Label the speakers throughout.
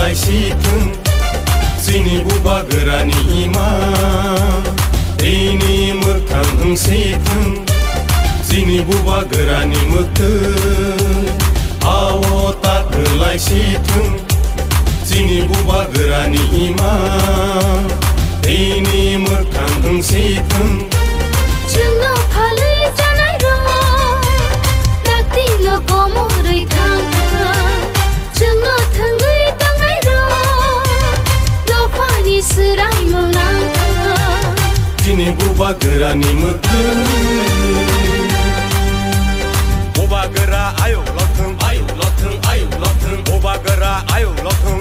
Speaker 1: लाइसिथों जोंनि बुबा गोरानि इमा दैनि मोखां ओंसेथों जोंनि बुबा गोरानि मोखै आवताखो लाइसिथों जोंनि बुबा गोरानि इमा दैनि मोखां ओंसेथों
Speaker 2: जोंनाव फालो जानाय रं दाक्तिल' गमरै थांथों जोंनाव थोंगै दांनाय रं लफानि सोराय मोनांथों
Speaker 1: जोंनि बुबा गोरानि मोखै
Speaker 3: बुबा गोरा आयौ लथों बुबा गोरा आयौ लथों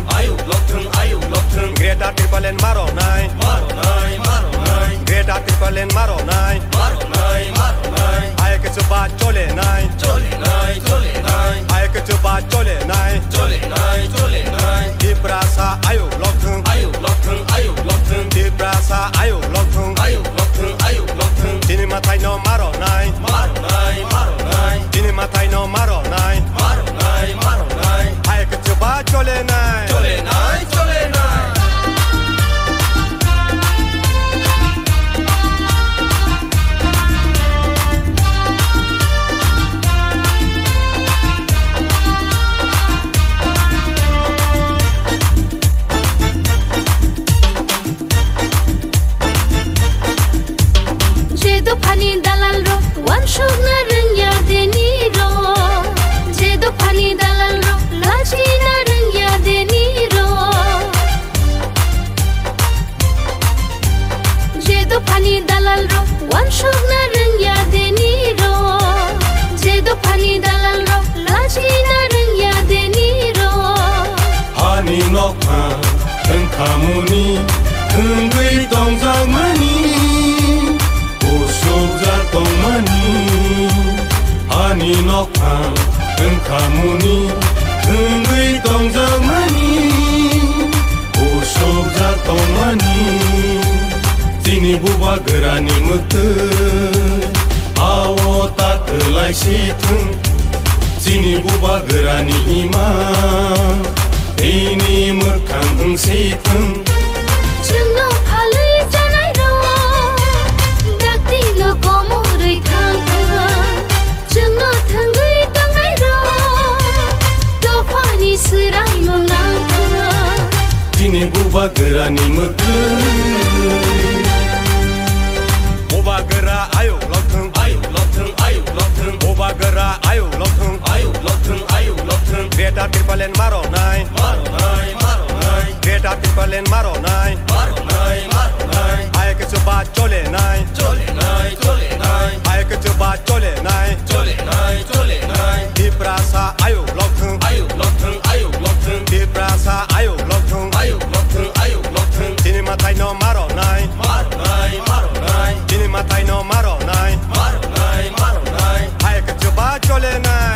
Speaker 3: ग्रेटा ट्रिपलेन मारनाय ग्रेटा ट्रिपलेन मारनाय आयके चोबा चलेनाय आयके चोबा चलेनाय दिप्रासा आयौ लथों दिप्रासा आयौ लथों दिनै माथाय न मारनाय दिनै माथाय न मारनाय आयके चोबा चलेनाय
Speaker 2: Pani dalal ro wan shog na reng ya deni ro jedo pani dalal ro laji na reng ya deni ro jedo pani dalal ro wan shog na reng ya deni ro jedo pani dalal ro laji na reng ya deni ro
Speaker 1: hani nokha tengkamuni tengui tongzangmani Ani nokang tengkamuni tengui tongzangmani usuk jatongmani Dini buba gerani mokhei awotakhो लाइसिथों Dini buba gerani ima दैनि मोखां ओंसेथों
Speaker 2: जोंनाव follow जानाय रं दाक्तिल' गमरै थांथों जोंनाव थोंगै दांनाय रं दफानि सोराय मोनांथों
Speaker 1: दिनै बुबा गोरानि मोखै
Speaker 3: बुबा गोरा आयौ लथों बुबा गोरा आयौ लथों ग्रेटा ट्रिपलेन मारनाय ग्रेटा ट्रिपलेन मारनाय आयके चोबा चलेनाय आयके चोबा चलेनाय दिप्रासा आयौ लथों दिप्रासा आयौ लथों दिनै माथाय न मारनाय दिनै माथाय न मारनाय आयके चोबा चलेनाय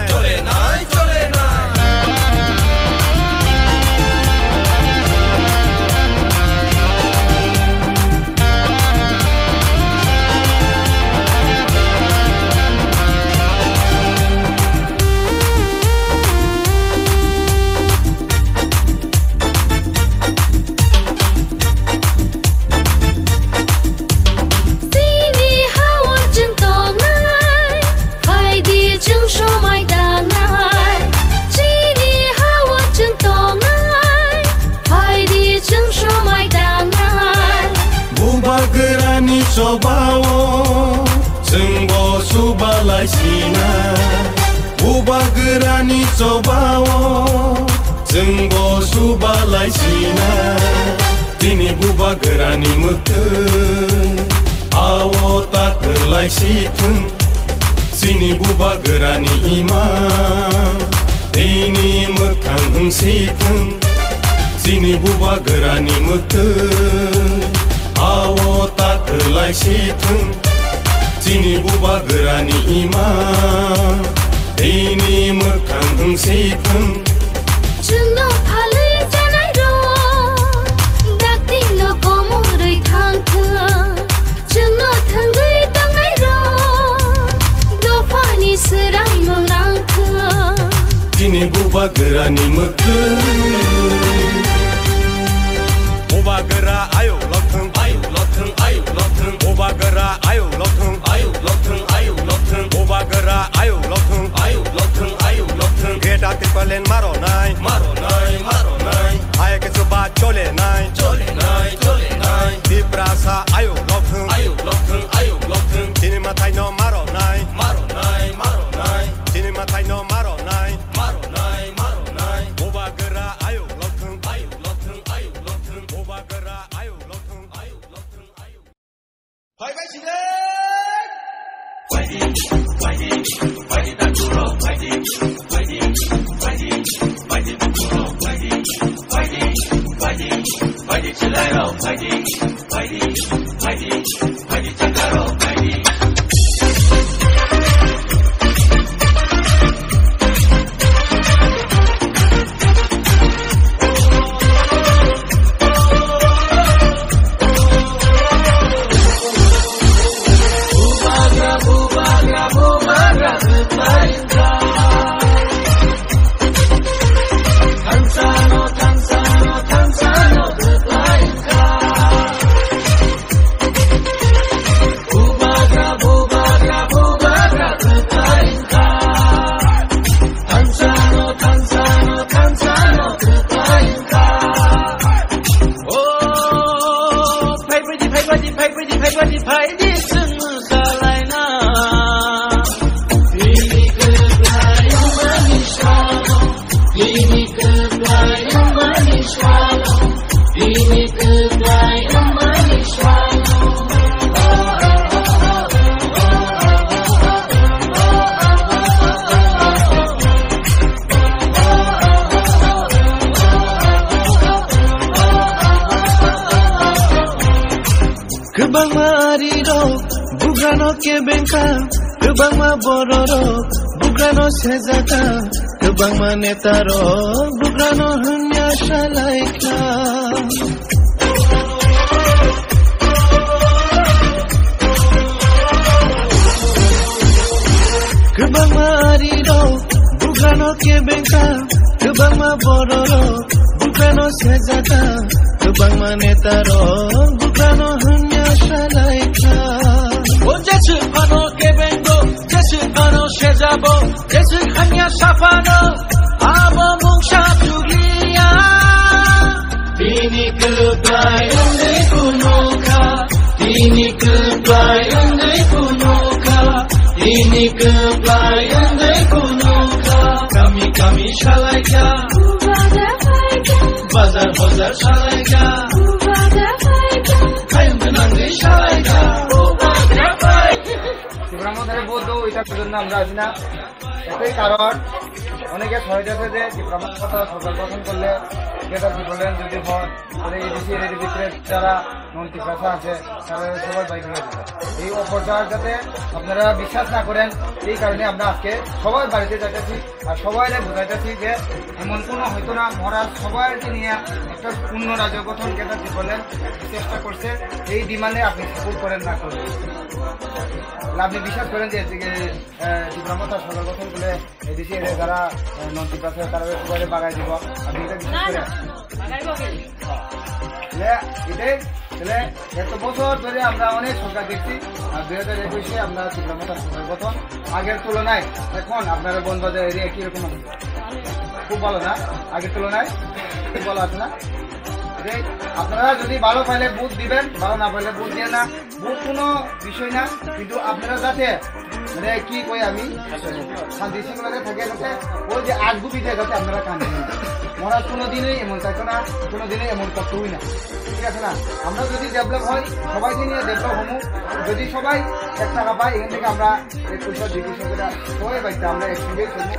Speaker 1: Sobawo जोंबो सुबा लाइसिना बुबा गोरानि sobawo जोंबो सुबा लाइसिना दिनै बुबा गोरानि मोखै आवताखो लाइसिथों जोंनि बुबा गोरानि इमा दैनि मोखां ओंसेथों जोंनि बुबा गोरानि मोखै आवताखो लाइसिथों जोंनि बुबा गोरानि इमा दैनि मोखां ओंसेथों
Speaker 2: जोंनाव फालो जानाय रं दाक्तिल' गमरै थांथों जोंनाव थोंगै दांनाय रं दफानि सोराय मोनांथों
Speaker 1: दिनै बुबा गोरानि मोखै
Speaker 4: Sezaka, kebang manetaro, bugrano hanya shalaika. Kebang mariro, bugrano kebenka, kebang mabororo, bugrano sezaka, kebang manetaro, bugrano hanya shalaika. Onjesu pano kebengo, jesu pano sezabo. Hanya sapano abo mungsa tugia ini kebayang di kunoka ini kebayang di kunoka ini kebayang di kunoka kami shalaika bazar shalaika kain benang di shalaika
Speaker 5: ব্রহ্মধারে বৌদ্ধ ওইটার জন্য আমরা আছি না একটাই কারণ অনেকে সহজ আছে যে ব্রহ্মকথা সরকার গঠন করলে যেটা কি বলেন যদি হয় তাহলে এডিসি এর ভিতরে যারা মন্ত্রী পেশা আছে তারা সবাই বাইক হয়ে যাবে এই অপপ্রচার যাতে আপনারা বিশ্বাস না করেন এই কারণে আমরা আজকে সবাই বাড়িতে যাইতেছি আর সবাই বোঝাইতেছি যে এমন কোনো হয়তো না মহারাজ সবাইকে নিয়ে একটা পূর্ণ রাজ্য গঠন যেটা কি বলেন চেষ্টা করছে এই ডিমান্ডে আপনি সাপোর্ট করেন না করেন আপনি বিশ্বাস করেন যে ব্রহ্মতা সরকার গঠন করলে এদিকে যারা মন্ত্রী আছে তারা সবাই বাগাই দিব আপনি এটা বিশ্বাস করেন এটাই তাহলে এত বছর ধরে আমরা অনেক সরকার দেখছি আর 2021-এ আমরা ব্রহ্মতা সরকার গঠন আগের তুলনায় এখন আপনারা বনবাজার এরিয়া কিরকম আছে খুব ভালো না আগের তুলনায় খুব ভালো আছে না আপনারা যদি ভালো পাইলে বুথ দিবেন ভালো না পাইলে বুথ দিয়ে না বুথ কোনো বিষয় না কিন্তু আপনারা যাতে মানে কি কই আমি শান্তি শৃঙ্খলাতে থাকে যাতে ওই যে আজগুবিতে যাতে আপনারা কান্দি মহারাজ কোনোদিনই এমন থাকতো না কোনোদিনই এমন করতেই না ঠিক আছে না আমরা যদি ডেভেলপ হয় সবাইকে নিয়ে ডেভেলপ হবো যদি সবাই 1 টাকা পাই এখান থেকে আমরা 21-22 টাকা সবাই পাইতে আমরা একসঙ্গে থাকবো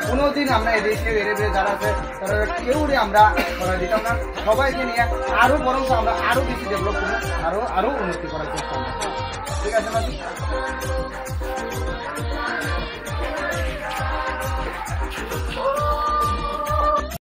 Speaker 5: কোনোদিন আমরা এদেশে বেড়ে যারা আছে তারা কেউ আমরা করা দিতাম না সবাইকে নিয়ে আরো বরং আমরা আরো বেশি ডেভেলপ করবো আরো উন্নতি করার চেষ্টা করবো ঠিক আছে না